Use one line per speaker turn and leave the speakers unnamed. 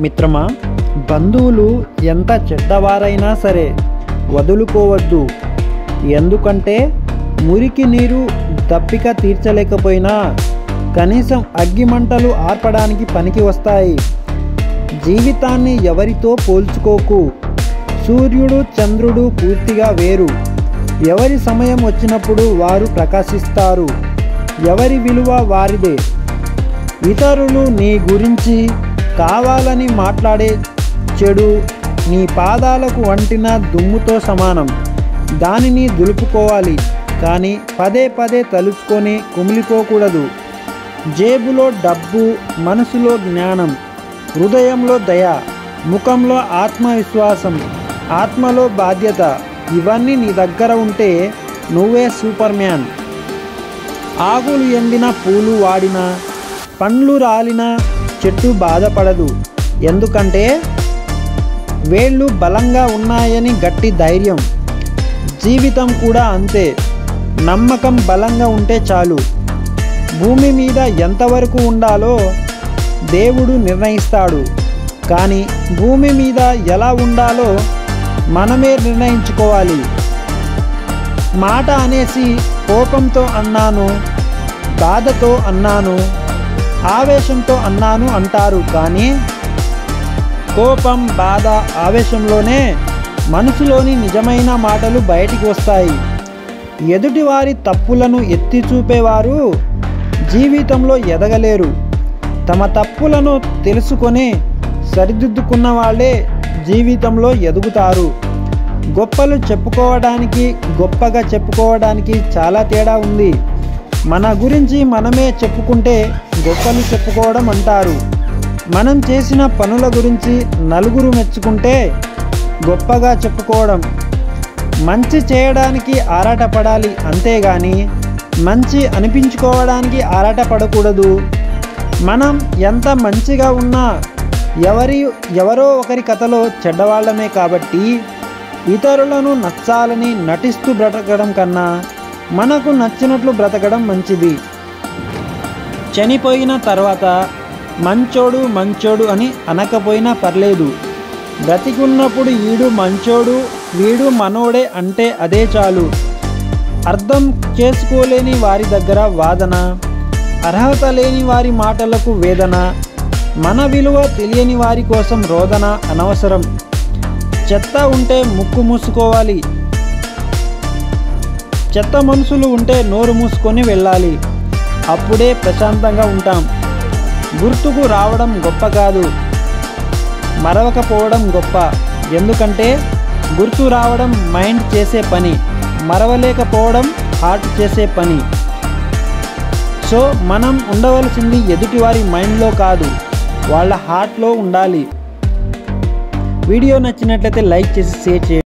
మిత్రమా, బంధువులు ఎంత చెడ్డవారైనా సరే వదులుకోవద్దు. ఎందుకంటే మురికి నీరు దప్పిక తీర్చలేకపోయినా కనీసం అగ్గిమంటలు ఆర్పడానికి పనికి వస్తాయి. జీవితాన్ని ఎవరితో పోల్చుకోకు. సూర్యుడు చంద్రుడు పూర్తిగా వేరు. ఎవరి సమయం వచ్చినప్పుడు వారు ప్రకాశిస్తారు. ఎవరి విలువ వారిదే. ఇతరులు నీ గురించి కావాలని మాట్లాడే చెడు నీ పాదాలకు వంటిన దుమ్ముతో సమానం. దానిని దులుపుకోవాలి, కానీ పదే పదే తలుచుకొని కుమిలిపోకూడదు. జేబులో డబ్బు, మనసులో జ్ఞానం, హృదయంలో దయ, ముఖంలో ఆత్మవిశ్వాసం, ఆత్మలో బాధ్యత ఇవన్నీ నీ దగ్గర ఉంటే నువ్వే సూపర్ మ్యాన్. ఆకులు ఎండిన, పూలు వాడినా, పండ్లు రాలిన చెట్టు బాధపడదు. ఎందుకంటే వేళ్ళు బలంగా ఉన్నాయని గట్టి ధైర్యం. జీవితం కూడా అంతే. నమ్మకం బలంగా ఉంటే చాలు. భూమి మీద ఎంతవరకు ఉండాలో దేవుడు నిర్ణయిస్తాడు, కానీ భూమి మీద ఎలా ఉండాలో మనమే నిర్ణయించుకోవాలి. మాట అనేసి కోపంతో అన్నాను, బాధతో అన్నాను, ఆవేశంతో అన్నాను అంటారు, కానీ కోపం, బాధ, ఆవేశంలోనే మనసులోని నిజమైన మాటలు బయటికి వస్తాయి. ఎదుటివారి తప్పులను ఎత్తి చూపేవారు జీవితంలో ఎదగలేరు. తమ తప్పులను తెలుసుకొని సరిదిద్దుకున్న వాళ్ళే జీవితంలో ఎదుగుతారు. గొప్పలు చెప్పుకోవడానికి, గొప్పగా చెప్పుకోవడానికి చాలా తేడా ఉంది. మన గురించి మనమే చెప్పుకుంటే గొప్పలు చెప్పుకోవడం అంటారు. మనం చేసిన పనుల గురించి నలుగురు మెచ్చుకుంటే గొప్పగా చెప్పుకోవడం. మంచి చేయడానికి ఆరాటపడాలి, అంతేగాని మంచి అనిపించుకోవడానికి ఆరాటపడకూడదు. మనం ఎంత మంచిగా ఉన్నా ఎవరో ఒకరి కథలో చెడ్డవాళ్ళమే. కాబట్టి ఇతరులను నచ్చాలని నటిస్తూ బ్రతకడం కన్నా మనకు నచ్చినట్లు బ్రతకడం మంచిది. చనిపోయిన తర్వాత మంచోడు మంచోడు అని అనకపోయినా పర్లేదు. బ్రతికున్నప్పుడు ఈడు మంచోడు, వీడు మనోడే అంటే అదే చాలు. అర్థం చేసుకోలేని వారి దగ్గర వాదన, అర్హత లేని వారి మాటలకు వేదన, మన విలువ తెలియని వారి కోసం రోదన అనవసరం. చెత్త ఉంటే ముక్కు మూసుకోవాలి. చెత్త మనుషులు ఉంటే నోరు మూసుకొని వెళ్ళాలి. అప్పుడే ప్రశాంతంగా ఉంటాం. గుర్తుకు రావడం గొప్ప కాదు, మరవకపోవడం గొప్ప. ఎందుకంటే గుర్తు రావడం మైండ్ చేసే పని, మరవలేకపోవడం హార్ట్ చేసే పని. సో మనం ఉండవలసింది ఎదుటివారి మైండ్లో కాదు, వాళ్ళ హార్ట్లో ఉండాలి. వీడియో నచ్చినట్లయితే లైక్ చేసి షేర్ చేయండి.